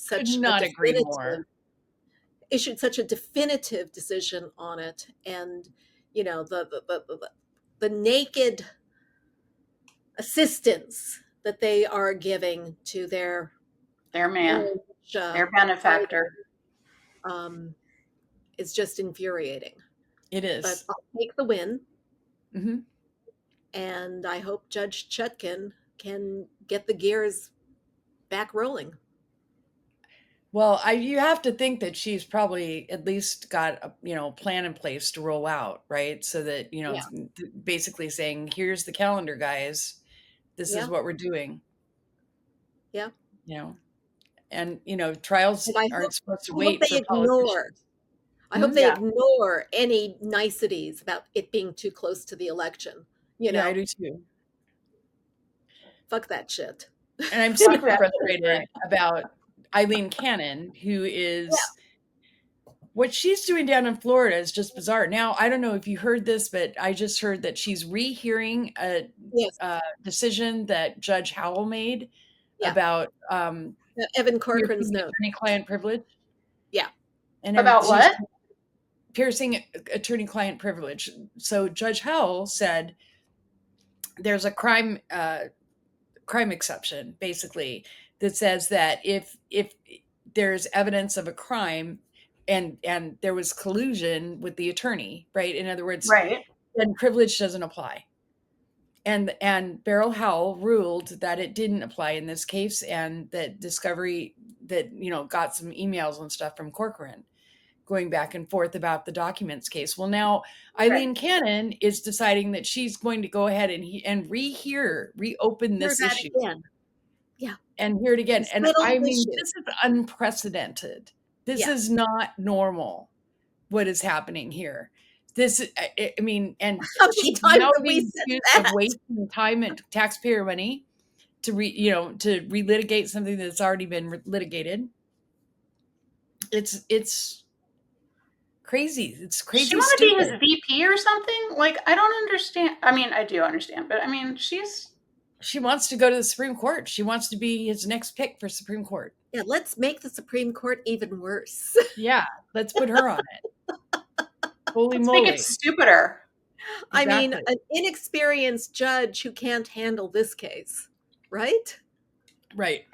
issued such a definitive decision on it, and the naked assistance that they are giving to their man, their benefactor, is just infuriating. It is. But I'll take the win. Mm-hmm. And I hope Judge Chutkan can get the gears back rolling. Well, you have to think that she's probably at least got a plan in place to roll out, right? So that, basically saying, here's the calendar, guys. This is what we're doing. Yeah. And, trials aren't supposed to wait for politicians. I hope they ignore any niceties about it being too close to the election. Yeah, I do too. Fuck that shit. And I'm super frustrated about Aileen Cannon, who is what she's doing down in Florida is just bizarre. Now, I don't know if you heard this, but I just heard that she's rehearing a Yes. decision that Judge Howell made Yeah. about Evan Corcoran's note. attorney-client privilege. Yeah. And About what? Piercing attorney-client privilege. So Judge Howell said there's a crime exception, basically, that says that if there's evidence of a crime and there was collusion with the attorney, right? In other words, Right. then privilege doesn't apply. And Beryl Howell ruled that it didn't apply in this case, and that discovery that, got some emails and stuff from Corcoran going back and forth about the documents case. Well, now Eileen Cannon is deciding that she's going to go ahead and reopen this issue again. Yeah. And hear it again. And I mean, issue. This is unprecedented. This is not normal, what is happening here. This, I mean, and how many times now have we said that? Wasting time and taxpayer money to relitigate something that's already been litigated. It's crazy. It's crazy. She want to be his VP or something? Like, I don't understand. I mean, I do understand, but I mean, she wants to go to the Supreme Court. She wants to be his next pick for Supreme Court. Yeah, let's make the Supreme Court even worse. Yeah, let's put her on it. Holy let's moly. Make it stupider. Exactly. I mean, an inexperienced judge who can't handle this case, right? Right.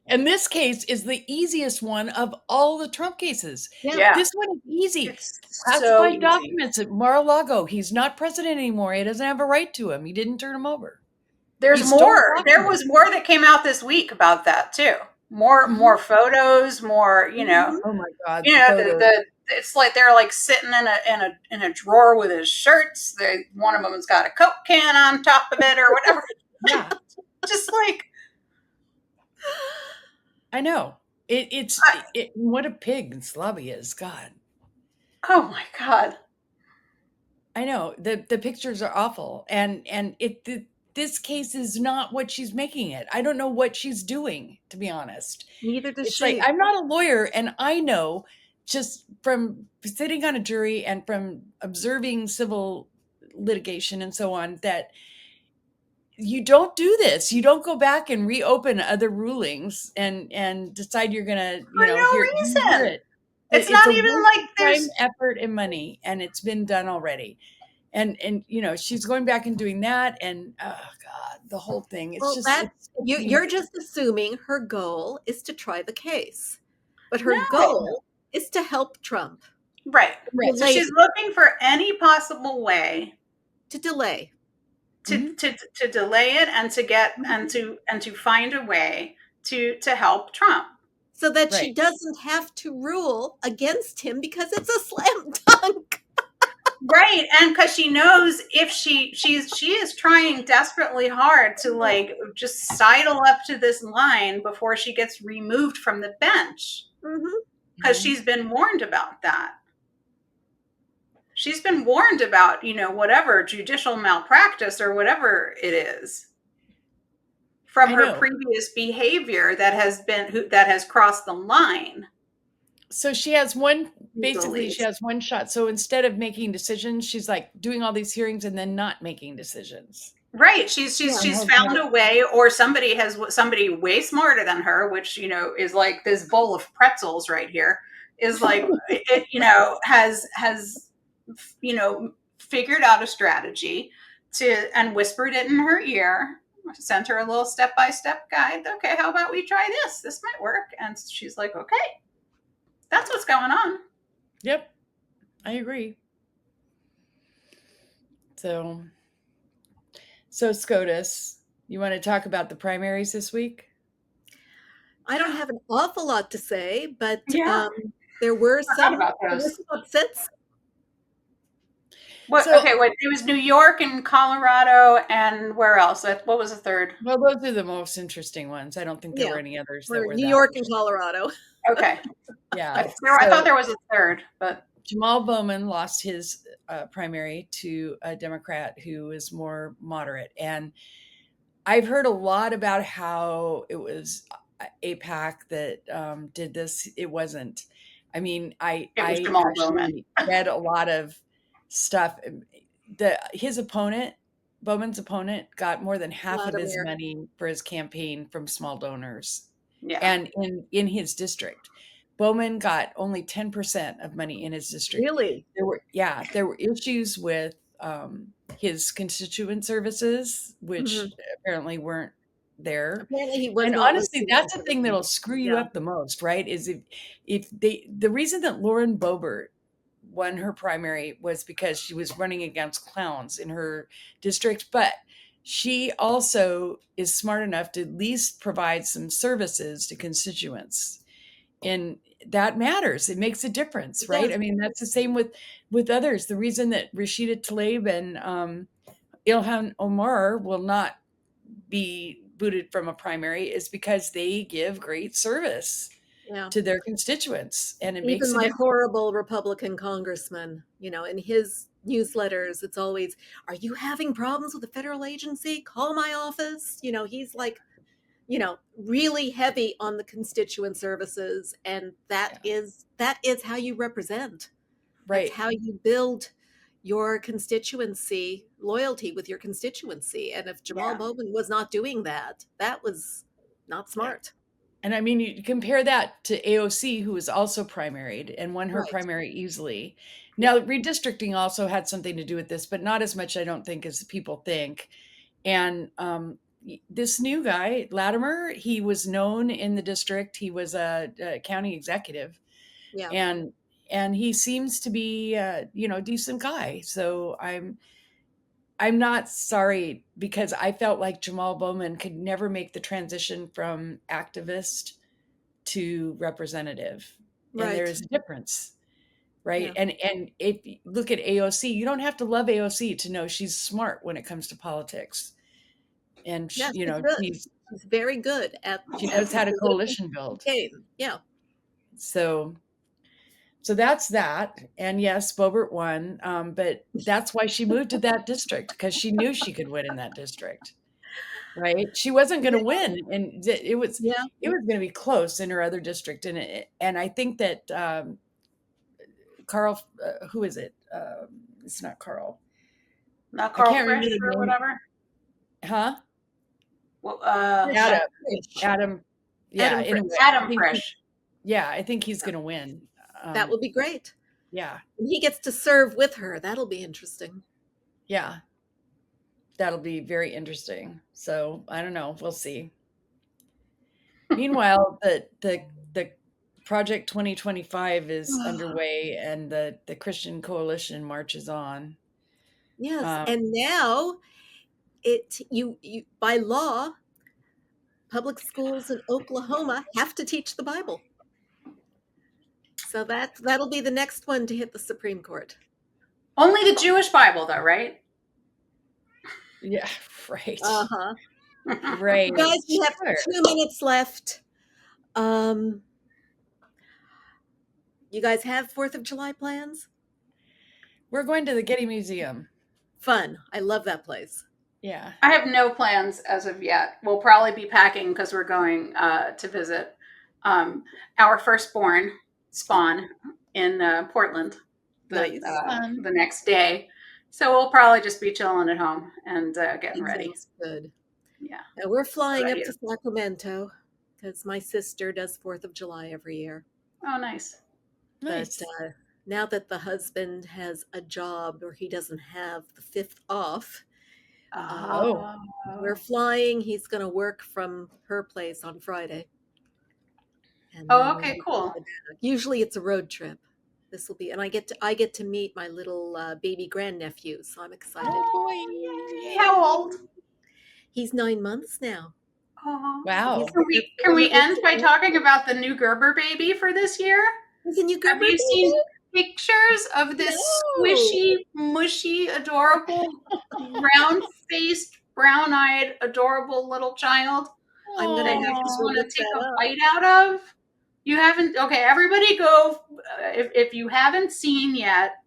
And this case is the easiest one of all the Trump cases. Yeah. This one is easy. It's classified so documents at Mar-a-Lago. He's not president anymore. He doesn't have a right to him. He didn't turn him over. There's more. There was more that came out this week about that too. More photos, more, Oh my God. It's like they're like sitting in a drawer with his shirts. One of them has got a Coke can on top of it or whatever. Yeah. Just like, I know. It's what a pig and slob he is. God. Oh my God. I know. The pictures are awful. And this case is not what she's making it. I don't know what she's doing, to be honest. Neither does it's she. Like, I'm not a lawyer, and I know just from sitting on a jury and from observing civil litigation and so on that you don't do this. You don't go back and reopen other rulings and decide you're going to, for no reason. It's not even like there's time, effort, and money, and it's been done already. And she's going back and doing that, and oh God, the whole thing. It's you're just assuming her goal is to try the case, but her goal is to help Trump. Right. So she's looking for any possible way to delay. To delay it and to get and to find a way to help Trump, so that she doesn't have to rule against him because it's a slam dunk. Right, and because she knows if she is trying desperately hard to like just sidle up to this line before she gets removed from the bench, because she's been warned about that. She's been warned about, whatever judicial malpractice or whatever it is from her previous behavior that has crossed the line. So she has one shot. So instead of making decisions, she's like doing all these hearings and then not making decisions. Right. She's found a way, or somebody way smarter than her, which, is like this bowl of pretzels right here, is like, has figured out a strategy and whispered it in her ear, sent her a little step-by-step guide. Okay, how about we try this? This might work. And she's like, okay, that's what's going on. Yep. I agree. So SCOTUS, you want to talk about the primaries this week? I don't have an awful lot to say, but there were some upsets. It was New York and Colorado, and where else? What was the third? Well, those are the most interesting ones. I don't think there were any others that were New York and Colorado. Okay. Yeah. I thought there was a third, but Jamal Bowman lost his primary to a Democrat who is more moderate. And I've heard a lot about how it was AIPAC that did this. It wasn't. I mean, It was I Jamal Bowman. actually read a lot of stuff. His opponent, Bowman's opponent, got more than half of his Vladimir. money for his campaign from small donors. Yeah. And in his district, Bowman got only 10% of money in his district. Really? There were issues with his constituent services, which apparently weren't there. Apparently he was And not honestly, listening that's to the thing that'll screw you Yeah. up the most, right? Is if the reason that Lauren Boebert won her primary was because she was running against clowns in her district, but she also is smart enough to at least provide some services to constituents. And that matters. It makes a difference, It right? does. I mean, that's the same with others. The reason that Rashida Tlaib and Ilhan Omar will not be booted from a primary is because they give great service Yeah. to their constituents, and it Even makes a my difference. horrible Republican congressman, in his newsletters, it's always, "Are you having problems with a federal agency? Call my office." He's like, really heavy on the constituent services, and that is how you represent. Right. That's how you build your constituency loyalty with your constituency. And if Jamal Bowman was not doing that, that was not smart. And I mean, you compare that to AOC, who was also primaried and won her Right. primary easily. Now, redistricting also had something to do with this, but not as much, I don't think, as people think. And this new guy, Latimer, he was known in the district. He was a county executive. Yeah. And he seems to be a decent guy. So I'm not sorry, because I felt like Jamal Bowman could never make the transition from activist to representative. Right. And there is a difference, right? Yeah. And if you look at AOC, you don't have to love AOC to know she's smart when it comes to politics. And Yeah, she's very good at she knows how to coalition build. Game. Yeah. So that's that. And yes, Boebert won. But that's why she moved to that district, because she knew she could win in that district. Right? She wasn't going to win, and it was going to be close in her other district. And I think that Carl, who is it? It's not Carl. Not Carl Frisch or whatever. Huh? Well, Adam. Yeah, Adam Frisch. Yeah, I think he's going to win. That will be great. Yeah. And he gets to serve with her. That'll be interesting. Yeah. That'll be very interesting. So I don't know. We'll see. Meanwhile, the Project 2025 is underway, and the Christian Coalition marches on. Yes, and now you by law, public schools in Oklahoma have to teach the Bible. So that'll be the next one to hit the Supreme Court. Only the Jewish Bible, though, right? Yeah, right. Uh-huh. Right. Guys, we have 2 minutes left. You guys have 4th of July plans? We're going to the Getty Museum. Fun. I love that place. Yeah. I have no plans as of yet. We'll probably be packing because we're going to visit our firstborn, Spawn, in Portland the next day. So we'll probably just be chilling at home and getting ready. That's good. Yeah. Now we're flying up to Sacramento because my sister does 4th of July every year. Oh, nice. Nice. But now that the husband has a job where he doesn't have the 5th off, we're flying. He's going to work from her place on Friday. And okay, cool. Usually it's a road trip. This will be, and I get to meet my little baby grandnephew, so I'm excited. Oh, boy. How old? He's 9 months now. Oh, wow. Can we end by talking about the new Gerber baby for this year? Have you seen pictures of this squishy, mushy, adorable, round-faced, brown-eyed, adorable little child? I'm going to have to take a bite out of. You haven't? Okay, everybody go. If you haven't seen yet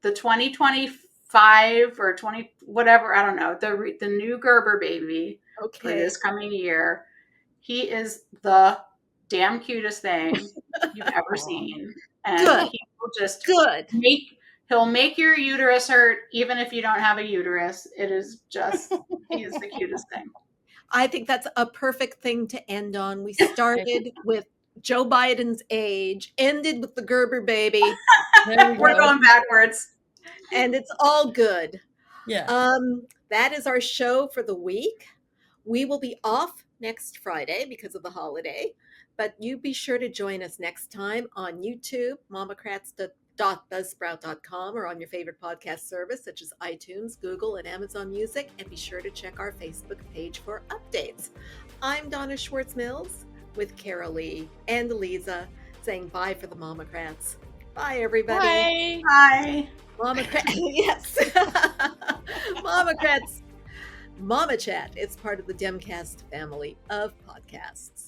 the 2025 or 20 whatever, I don't know, the new Gerber baby for this coming year, he is the damn cutest thing you've ever seen. And Good. he will just Good. he'll make your uterus hurt even if you don't have a uterus. It is just, he is the cutest thing. I think that's a perfect thing to end on. We started with Joe Biden's age, ended with the Gerber baby. We're going backwards. And it's all good. Yeah. That is our show for the week. We will be off next Friday because of the holiday, but you be sure to join us next time on YouTube, MOMocrats.buzzsprout.com, or on your favorite podcast service such as iTunes, Google, and Amazon Music, and be sure to check our Facebook page for updates. I'm Donna Schwartz Mills with Karoli and Aliza saying bye for the MOMocrats. Bye, everybody. Bye. Bye. MOMocrats. Yes. MOMocrats. Mama Chat is part of the Demcast family of podcasts.